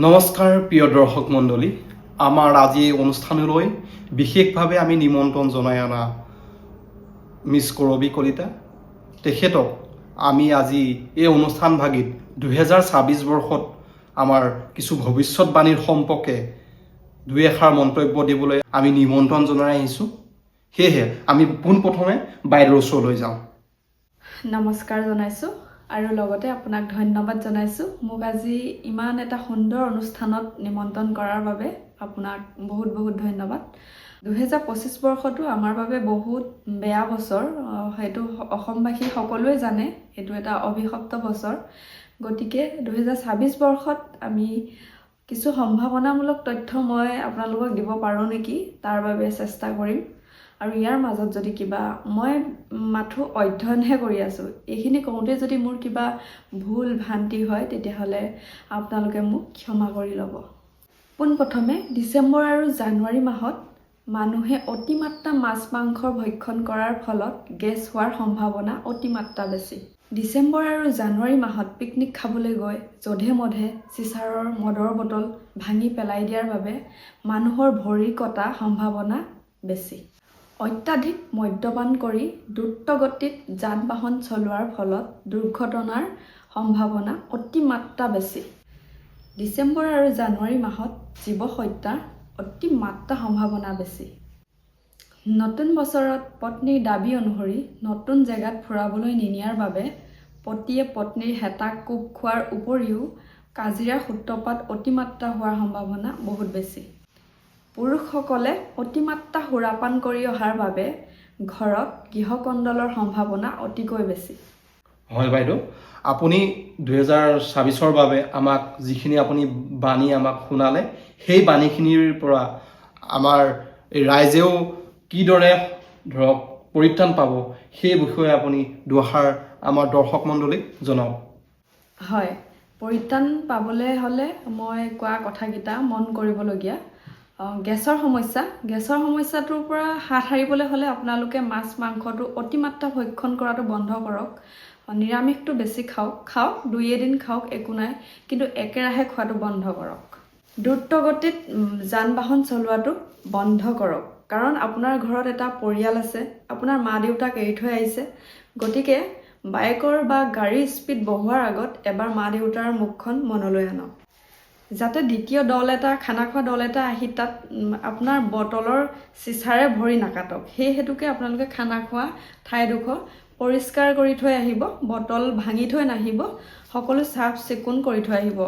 নমস্কাৰ প্ৰিয় দৰ্শক মণ্ডলী, আমাৰ আজি এই অনুষ্ঠানলৈ বিশেষভাৱে আমি নিমন্ত্ৰণ জনাই অনা মিছ কৰবী কলিতা তেখেতক আমি আজি এই অনুষ্ঠানভাগিত 2026 বৰ্ষত আমাৰ কিছু ভৱিষ্যতবাণীৰ সম্পৰ্কে দুই এষাৰ মন্তব্য দিবলৈ আমি নিমন্ত্ৰণ জনাই আহিছোঁ। সেয়েহে আমি পোনপ্ৰথমে বাইদেউৰ ওচৰলৈ যাওঁ। নমস্কাৰ জনাইছোঁ আৰু লগতে আপোনাক ধন্যবাদ জনাইছোঁ। মোক আজি ইমান এটা সুন্দৰ অনুষ্ঠানত নিমন্ত্ৰণ কৰাৰ বাবে আপোনাক বহুত বহুত ধন্যবাদ। 2025 বৰ্ষটো আমাৰ বাবে বহুত বেয়া বছৰ, সেইটো অসমবাসী সকলোৱে জানে। এইটো এটা অভিশপ্ত বছৰ। গতিকে 2026 বৰ্ষত আমি কিছু সম্ভাৱনামূলক তথ্য মই আপোনালোকক দিব পাৰোঁ নেকি, তাৰ বাবে চেষ্টা কৰিম। আৰু ইয়াৰ মাজত যদি কিবা মই মাথো অধ্যয়নহে কৰি আছোঁ, এইখিনি কওঁতে যদি মোৰ কিবা ভুল ভ্ৰান্তি হয় তেতিয়াহ'লে আপোনালোকে মোক ক্ষমা কৰি ল'ব। পোনপ্ৰথমে ডিচেম্বৰ আৰু জানুৱাৰী মাহত মানুহে অতিমাত্ৰা মাছ মাংসৰ ভক্ষণ কৰাৰ ফলত গেছ হোৱাৰ সম্ভাৱনা অতিমাত্ৰা বেছি। ডিচেম্বৰ আৰু জানুৱাৰী মাহত পিকনিক খাবলৈ গৈ যধে মধে চিচাৰৰ মদৰ বটল ভাঙি পেলাই দিয়াৰ বাবে মানুহৰ ভৰি কটা সম্ভাৱনা বেছি। অত্যাধিক মদ্যপান কৰি দ্ৰুতগতিত যান বাহন চলোৱাৰ ফলত দুৰ্ঘটনাৰ সম্ভাৱনা অতিমাত্ৰা বেছি। ডিচেম্বৰ আৰু জানুৱাৰী মাহত জীৱ হত্যাৰ অতিমাত্ৰা সম্ভাৱনা বেছি। নতুন বছৰত পত্নীৰ দাবী অনুসৰি নতুন জেগাত ফুৰাবলৈ নিনিয়াৰ বাবে পতিয়ে পত্নীৰ হেতা কোব খোৱাৰ উপৰিও কাজিৰাৰ সূত্ৰপাত অতিমাত্ৰা হোৱাৰ সম্ভাৱনা বহুত বেছি। পুৰুষসকলে অতিমাত্ৰা সুৰাপান কৰি অহাৰ বাবে ঘৰত গৃহকন্দলৰ সম্ভাৱনা অতিকৈ বেছি। হয় বাইদেউ, আপুনি 2026ৰ বাবে আমাক যিখিনি আপুনি বাণী আমাক শুনালে, সেই বাণীখিনিৰ পৰা আমাৰ ৰাইজেও কিদৰে ধৰক পৰিত্ৰাণ পাব সেই বিষয়ে আপুনি দুআষাৰ আমাৰ দৰ্শক মণ্ডলীক জনাওক। হয়, পৰিত্ৰাণ পাবলৈ হ'লে মই কোৱা কথাকেইটা মন কৰিবলগীয়া। গেছৰ সমস্যাটোৰ পৰা হাত সাৰিবলৈ হ'লে আপোনালোকে মাছ মাংসটো অতিমাত্ৰা ভক্ষণ কৰাটো বন্ধ কৰক। নিৰামিষটো বেছি খাওক, দুই এদিন খাওক, একো নাই, কিন্তু একেৰাহে খোৱাটো বন্ধ কৰক। দ্ৰুতগতিত যান বাহন চলোৱাটো বন্ধ কৰক, কাৰণ আপোনাৰ ঘৰত এটা পৰিয়াল আছে, আপোনাৰ মা দেউতাক এৰি থৈ আহিছে। গতিকে বাইকৰ বা গাড়ীৰ স্পীড বঢ়োৱাৰ আগত এবাৰ মা দেউতাৰ মুখখন মনলৈ আনক, যাতে দ্বিতীয় খানা খোৱা দল এটা আহি তাত আপোনাৰ বটলৰ চিচাৰে ভৰি নাকাটক। সেই হেতুকে আপোনালোকে খানা খোৱা ঠাইডোখৰ পৰিষ্কাৰ কৰি থৈ আহিব, বটল ভাঙি থৈ নাহিব, সকলো চাফ চিকুণ কৰি থৈ আহিব।